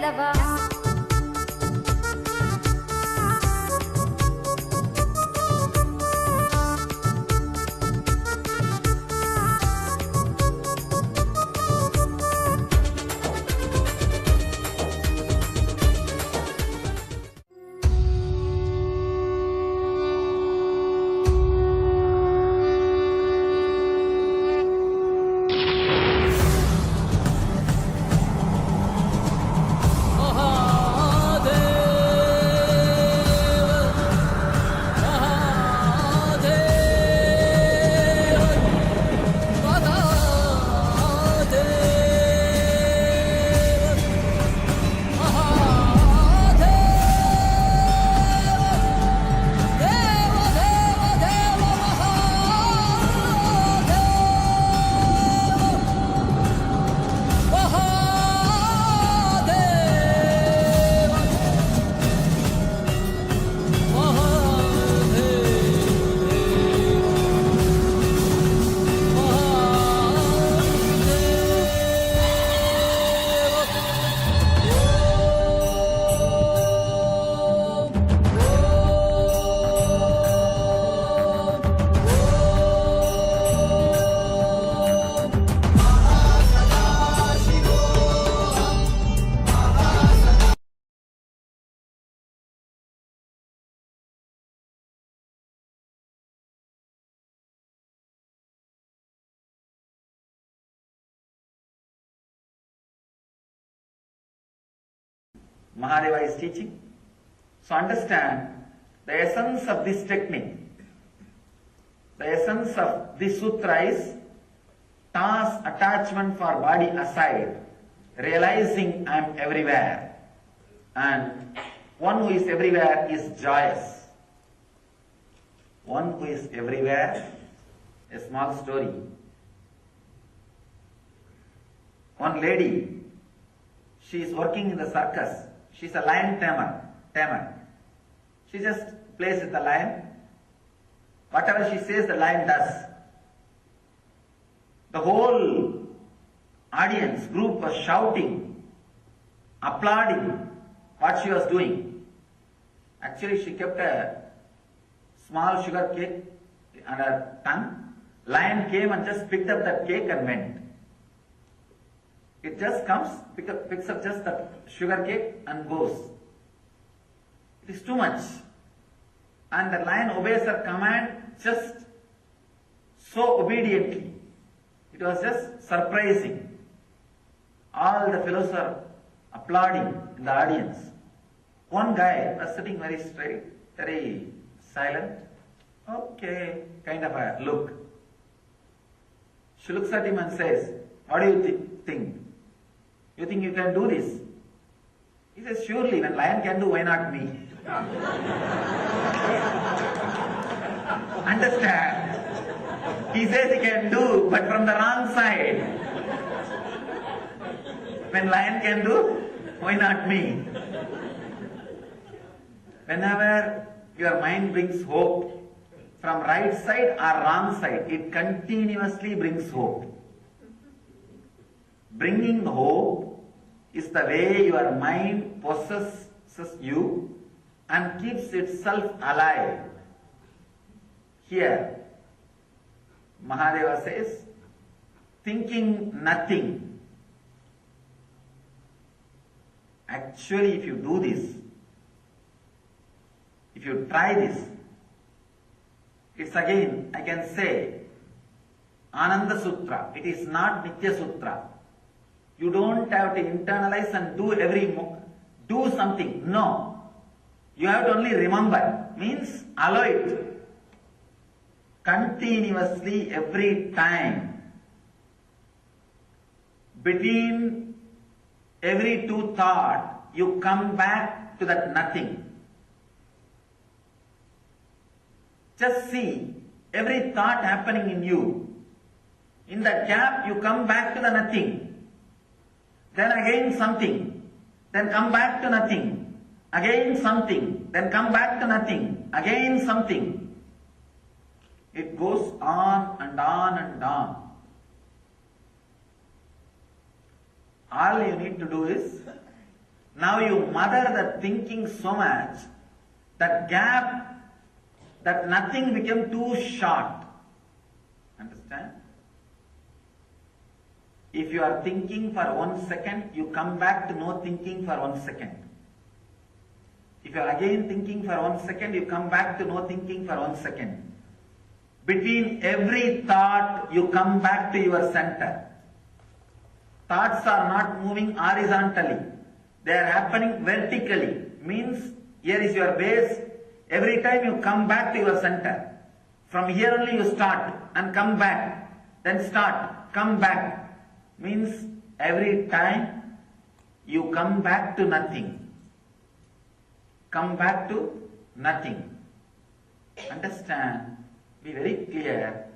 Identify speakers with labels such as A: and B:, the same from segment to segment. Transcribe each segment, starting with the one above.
A: Lava.
B: Mahadeva is teaching. So understand the essence of this technique. The essence of this sutra is toss attachment for body aside, realizing I am everywhere. And one who is everywhere is joyous. One who is everywhere, a small story. One lady, she is working in the circus. She is a lion tamer. She just plays with the lion. Whatever she says, the lion does. The whole audience group was shouting, applauding what she was doing. Actually, she kept a small sugar cake on her tongue. Lion came and just picked up that cake and went. It just comes, picks up just the sugar cake and goes. It is too much. And the lion obeys her command just so obediently. It was just surprising. All the fellows are applauding in the audience. One guy was sitting very straight, very silent. Okay, kind of a look. She looks at him and says, "What do you think? You think you can do this?" He says, "Surely, when lion can do, why not me?" Understand? He says he can do, but from the wrong side. When lion can do, why not me? Whenever your mind brings hope, from right side or wrong side, it continuously brings hope. Bringing hope is the way your mind possesses you and keeps itself alive. Here, Mahadeva says, thinking nothing. Actually, if you do this, if you try this, it's again, I can say, Ananda Sutra. It is not Nitya Sutra. You don't have to internalize and do something. No. You have to only remember. Means allow it. Continuously every time. Between every two thoughts, you come back to that nothing. Just see every thought happening in you. In that gap, you come back to the nothing. Then again something. Then come back to nothing. Again something. Then come back to nothing. Again something. It goes on and on and on. All you need to do is Now you mother the thinking so much, that gap, that nothing became too short. Understand? If you are thinking for 1 second, you come back to no thinking for 1 second. If you are again thinking for 1 second, you come back to no thinking for 1 second. Between every thought, you come back to your center. Thoughts are not moving horizontally. They are happening vertically. Means, here is your base. Every time you come back to your center. From here only you start and come back. Then start, come back. Means, every time you come back to nothing. Come back to nothing. Understand? Be very clear.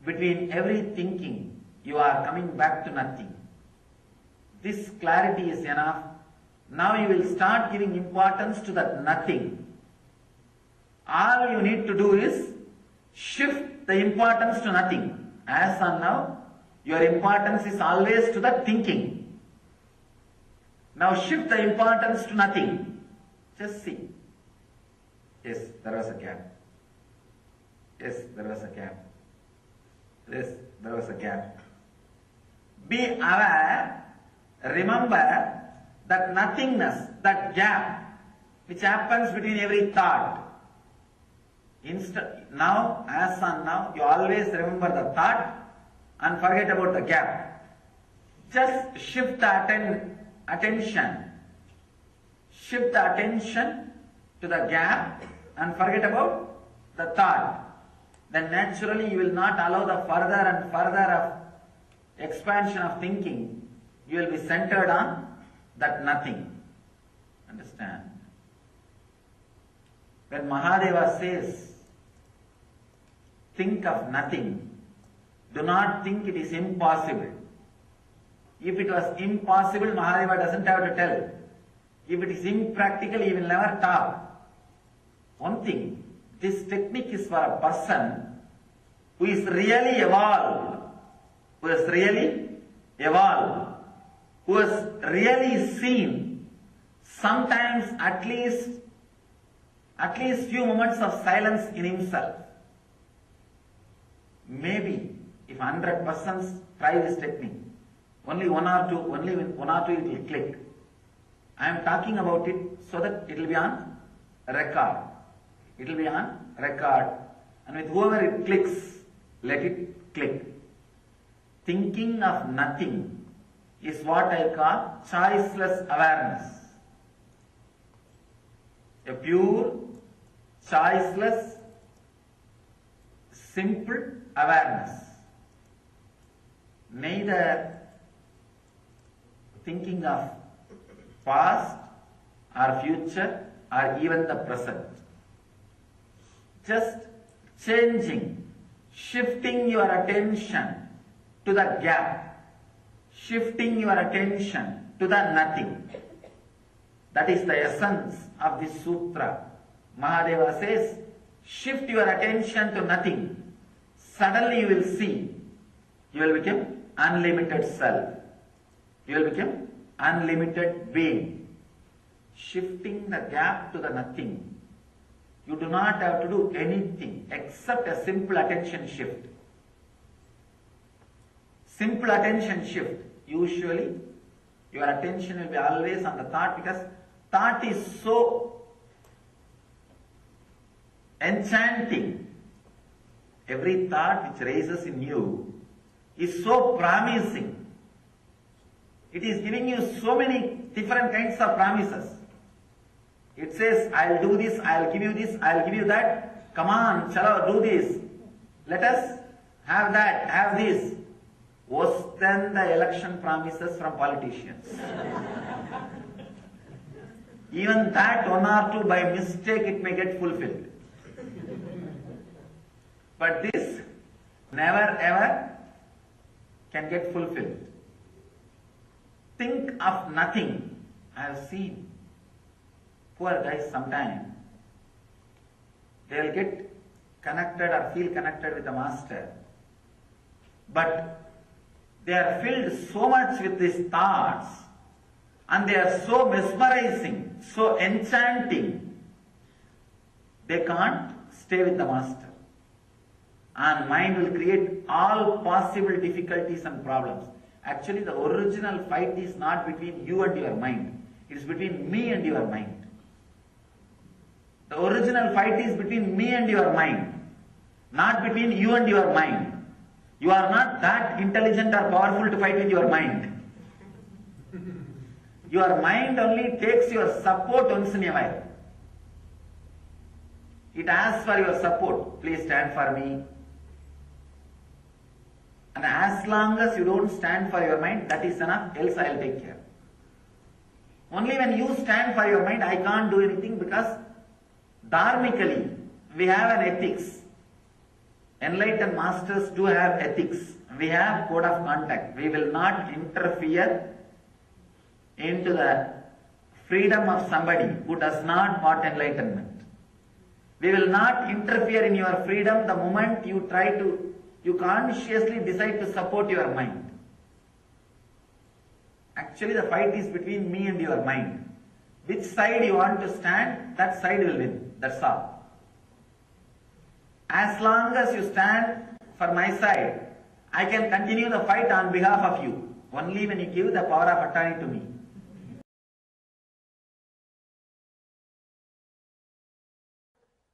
B: Between every thinking, you are coming back to nothing. This clarity is enough. Now you will start giving importance to that nothing. All you need to do is shift the importance to nothing. As on now, your importance is always to the thinking. Now shift the importance to nothing. Just see. Yes, there was a gap. Yes, there was a gap. Yes, there was a gap. Be aware, remember that nothingness, that gap, which happens between every thought. Now, as on now, you always remember the thought and forget about the gap. Just shift the attention. Shift the attention to the gap and forget about the thought. Then naturally you will not allow the further and further of expansion of thinking. You will be centered on that nothing. Understand? When Mahadeva says, think of nothing, do not think it is impossible. If it was impossible, Mahadeva doesn't have to tell. If it is impractical, he will never talk. One thing, this technique is for a person who is really evolved, who has really evolved, who has really seen sometimes at least few moments of silence in himself. Maybe if 100 persons try this technique, only one or two it will click. I am talking about it so that it will be on record. It will be on record, and with whoever it clicks, let it click. Thinking of nothing is what I call choiceless awareness. A pure, choiceless, simple awareness. Neither thinking of past or future or even the present. Just changing, shifting your attention to the gap, shifting your attention to the nothing. That is the essence of this sutra. Mahadeva says, shift your attention to nothing. Suddenly you will see, you will become unlimited self. You will become unlimited being. Shifting the gap to the nothing. You do not have to do anything except a simple attention shift. Simple attention shift. Usually, your attention will be always on the thought, because thought is so enchanting. Every thought which raises in you is so promising. It is giving you so many different kinds of promises. It says, I'll do this, I'll give you this, I'll give you that. Come on, chalo, do this. Let us have that, have this. Worse than the election promises from politicians. Even that one or two by mistake it may get fulfilled. But this never ever can get fulfilled. Think of nothing. I have seen poor guys sometimes, they will get connected or feel connected with the master, but they are filled so much with these thoughts and they are so mesmerizing, so enchanting, they can't stay with the master. And mind will create all possible difficulties and problems. Actually, the original fight is not between you and your mind. It is between me and your mind. The original fight is between me and your mind, not between you and your mind. You are not that intelligent or powerful to fight with your mind. Your mind only takes your support once in a while. It asks for your support. Please stand for me. And as long as you don't stand for your mind, that is enough, else I will take care. Only when you stand for your mind, I can't do anything, because dharmically, we have an ethics. Enlightened masters do have ethics. We have code of conduct. We will not interfere into the freedom of somebody who does not want enlightenment. We will not interfere in your freedom the moment you you consciously decide to support your mind. Actually, the fight is between me and your mind. Which side you want to stand, that side will win. That's all. As long as you stand for my side, I can continue the fight on behalf of you. Only when you give the power of attorney to me.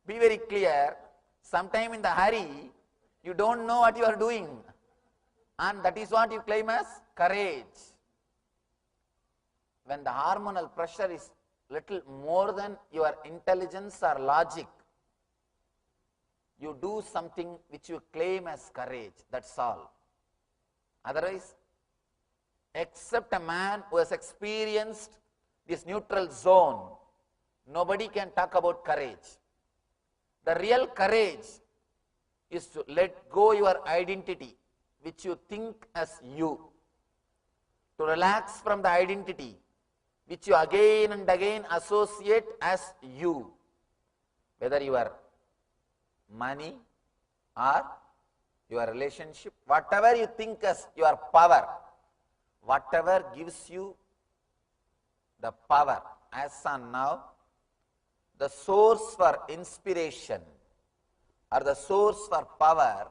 B: Be very clear. Sometime in the hurry, you don't know what you are doing. And that is what you claim as courage. When the hormonal pressure is little more than your intelligence or logic, you do something which you claim as courage. That's all. Otherwise, except a man who has experienced this neutral zone, nobody can talk about courage. The real courage is to let go your identity, which you think as you. To relax from the identity, which you again and again associate as you. Whether your money or your relationship, whatever you think as your power, whatever gives you the power. As on now, the source for inspiration or the source for power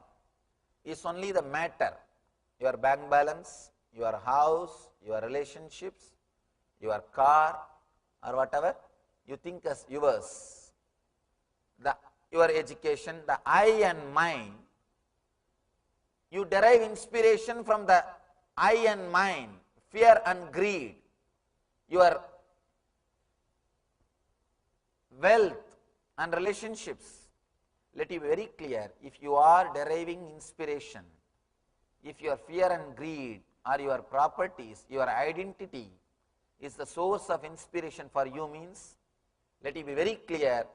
B: is only the matter. Your bank balance, your house, your relationships, your car, or whatever you think as yours. Your education, the I and mind, you derive inspiration from the I and mind, fear and greed, your wealth and relationships. Let it be very clear, if you are deriving inspiration, if your fear and greed are your properties, your identity is the source of inspiration for you, means, let it be very clear,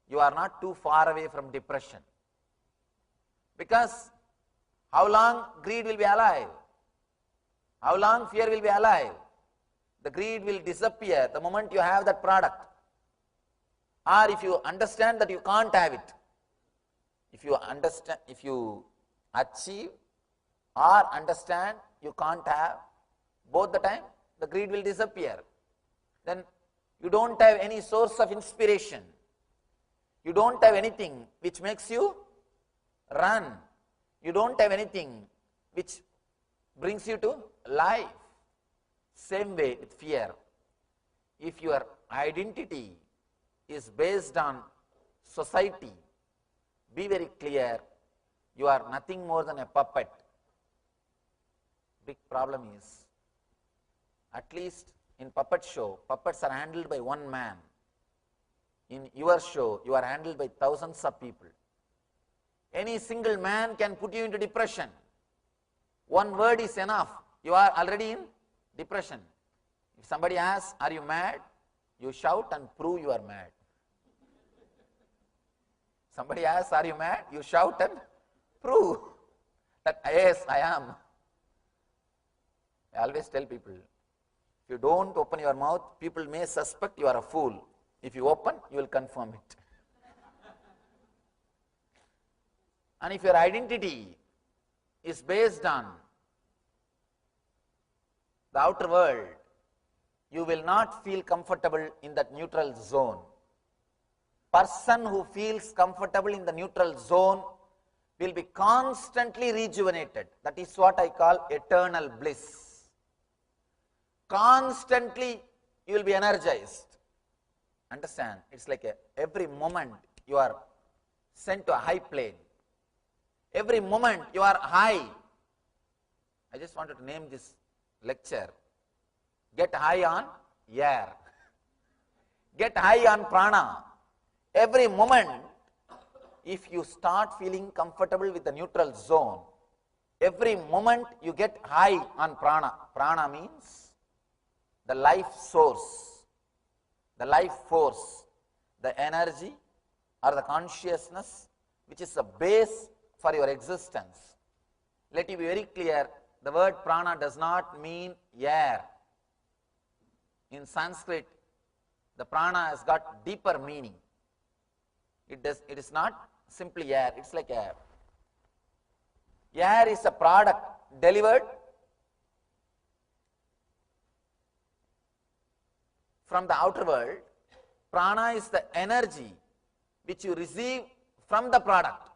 B: you are not too far away from depression. Because how long greed will be alive? How long fear will be alive? The greed will disappear the moment you have that product. Or if you understand that you can't have it. If you achieve or understand you can't have, both the time, the greed will disappear. Then you don't have any source of inspiration. You don't have anything which makes you run. You don't have anything which brings you to life. Same way with fear. If your identity is based on society, be very clear, you are nothing more than a puppet. Big problem is, at least in puppet show, puppets are handled by one man. In your show, you are handled by thousands of people. Any single man can put you into depression. One word is enough. You are already in depression. If somebody asks, are you mad? You shout and prove you are mad. Somebody asks, are you mad? You shout and prove that, yes, I am. I always tell people, if you don't open your mouth, people may suspect you are a fool. If you open, you will confirm it. And if your identity is based on the outer world,
A: you will not feel comfortable in that neutral zone. Person who feels comfortable in the neutral zone will be constantly rejuvenated. That is what I call eternal bliss. Constantly you will be energized. Understand? It's like every moment you are sent to a high plane. Every moment you are high. I just wanted to name this lecture. Get high on air. Get high on prana. Every moment, if you start feeling comfortable with the neutral zone, every moment you get high on prana. Prana means the life source, the life force, the energy or the consciousness which is the base for your existence. Let it be very clear, the word prana does not mean air. In Sanskrit, the prana has got deeper meaning. It is not simply air, it's like air. Air is a product delivered from the outer world. Prana is the energy which you receive from the product.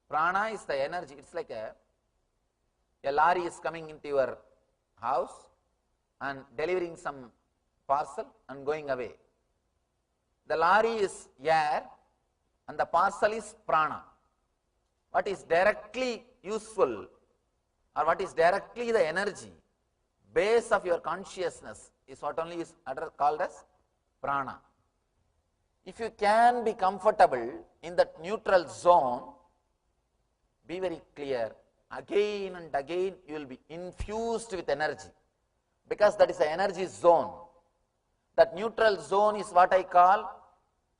A: Prana is the energy. It's like a lorry is coming into your house and delivering some parcel and going away. The lorry is air and the parcel is prana. What is directly useful or what is directly the energy, base of your consciousness is what only is called as prana. If you can be comfortable in that neutral zone, be very clear, again and again you will be infused with energy because that is the energy zone. That neutral zone is what I call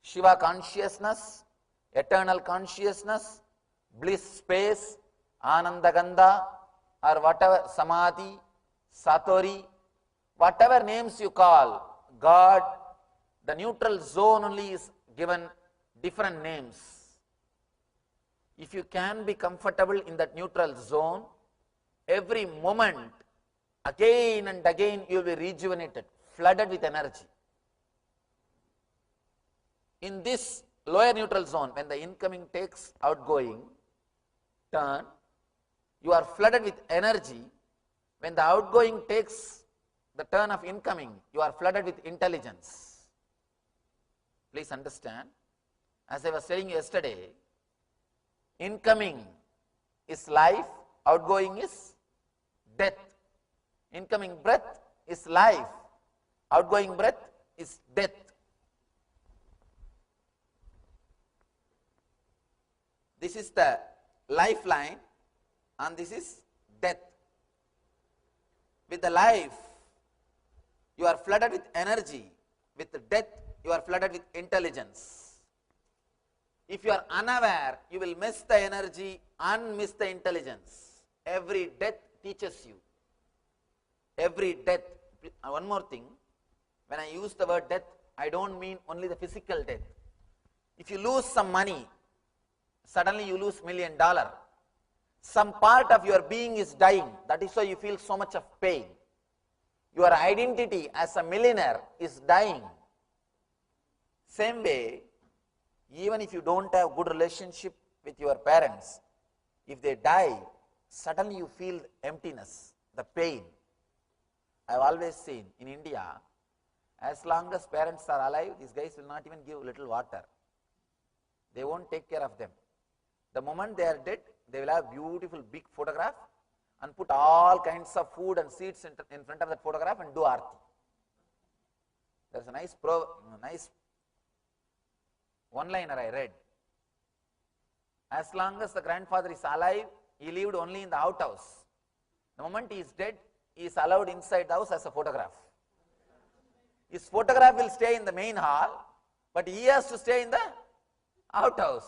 A: Shiva consciousness, eternal consciousness, bliss space, Anandagandha, or whatever, Samadhi, Satori, whatever names you call, God, the neutral zone only is given different names. If you can be comfortable in that neutral zone, every moment, again and again, you will be rejuvenated, flooded with energy. In this lower neutral zone, when the incoming takes outgoing turn, you are flooded with energy. When the outgoing takes the turn of incoming, you are flooded with intelligence. Please understand, as I was saying yesterday, incoming is life, outgoing is death. Incoming breath is life, outgoing breath is death. This is the lifeline and this is death. With the life, you are flooded with energy. With the death, you are flooded with intelligence. If you are unaware, you will miss the energy and miss the intelligence. Every death teaches you. Every death. One more thing, when I use the word death, I don't mean only the physical death. If you lose some money, suddenly you lose $1 million. Some part of your being is dying. That is why you feel so much of pain. Your identity as a millionaire is dying. Same way, even if you don't have good relationship with your parents, if they die, suddenly you feel emptiness, the pain. I have always seen in India, as long as parents are alive, these guys will not even give little water. They won't take care of them. The moment they are dead, they will have beautiful big photograph and put all kinds of food and seeds in front of that photograph and do aarti. There's a nice one-liner I read. As long as the grandfather is alive, he lived only in the outhouse. The moment he is dead, he is allowed inside the house as a photograph. His photograph will stay in the main hall, but he has to stay in the outhouse.